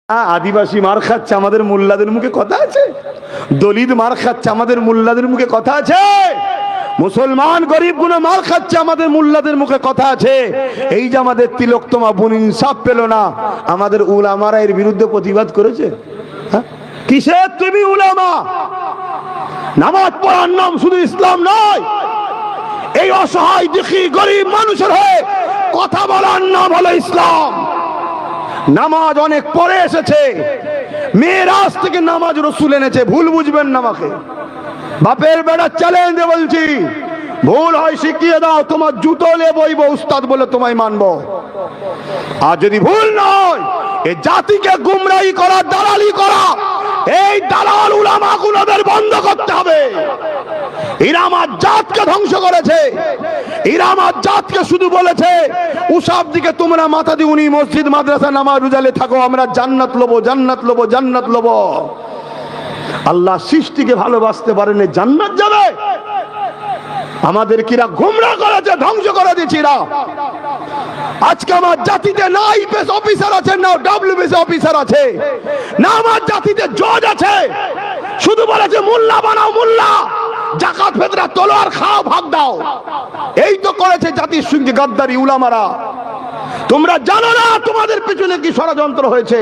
আদিবাসী মার খাচ্ছে, আমাদের মোল্লাদের মুখে কথা আছে। দলিত মার খাচ্ছে, আমাদের মোল্লাদের মুখে কথা আছে। মুসলমান গরিব গুলো মার খাচ্ছে, আমাদের মোল্লাদের মুখে কথা আছে। এই যে আমাদের তিলোত্তমা বোন ইনসাফ পেল না, আমাদের উলামারা এর বিরুদ্ধে প্রতিবাদ করেছে। কিসের তুমি উলামা? নামাজ পড়ার নাম শুধু ইসলাম নয়, এই অসহায় দুঃখী গরিব মানুষের হয়ে কথা বলার নাম হলো ইসলাম। নামাজ অনেক পরে এসেছে, মেয়ের আজ থেকে নামাজ রসুল এনেছে, ভুল বুঝবেন না আমাকে। বাপের বেড়া চ্যালেঞ্জ বলছি, ভুল হয় শিখিয়ে দাও, তোমার জুতো লে বইব উস্তাদ বলে তোমায় মানবো। আর যদি ভুল নয়, এই জাতিকে গুমরাহি করা, দালালি করা, এই দালাল উলামা গুলোদের বন্ধ করতে হবে। এরা আমার জাতকে ধ্বংস করেছে, এরা আমার জাতকে শুধু বলেছে উসব দিকে তোমরা মাথা দিয়ে উনি মসজিদ মাদ্রাসা নামাজ রোজালে থাকো, আমরা জান্নাত লবো, জান্নাত লবো, জান্নাত লবো। আল্লাহ সৃষ্টিকে ভালোবাসতে পারেন, জান্নাত যাবে। আমাদের কিরা গুমরা করেছে, ধ্বংস করে দিয়েছে এরা। আজকে আমার জাতিতে না আইপিএস অফিসার আছে, না ডব্লিউবিসি অফিসার আছে, না আমার জাতিতে জজ আছে। শুধু বলেছে মোল্লা বানাও, মোল্লা, জাকাত ফেতরা তোলো আর খাও, ভাগ দাও। এই তো করেছে জাতির সঙ্গে গাদ্দারি উলামারা। তোমরা জানো না তোমাদের পেছনে কি ষড়যন্ত্র হয়েছে।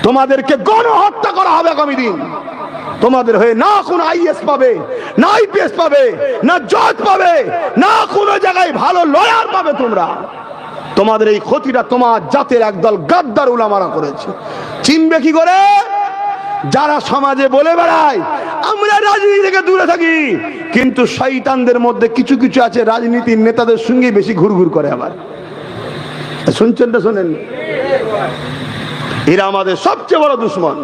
তোমাদেরকে গণহত্যা করা হবে আগামী দিন। তোমাদের হয়ে না কোন আইএস পাবে, না আইপিএস পাবে, না জজ পাবে, না কোন জায়গায় ভালো লয়ার পাবে। তোমাদের এই ক্ষতিটা তোমার জাতের একদল গাদ্দার উলামারা করেছে। চিনবে কি করে? যারা সমাজে বলে বেড়ায় আমরা রাজনীতি থেকে দূরে থাকি, কিন্তু শয়তানদের মধ্যে কিছু কিছু আছে রাজনীতির নেতাদের সঙ্গে বেশি ঘুরঘুর করে। আবার শুনছেন না শোনেন? এরা আমাদের সবচেয়ে বড় দুশ্মন।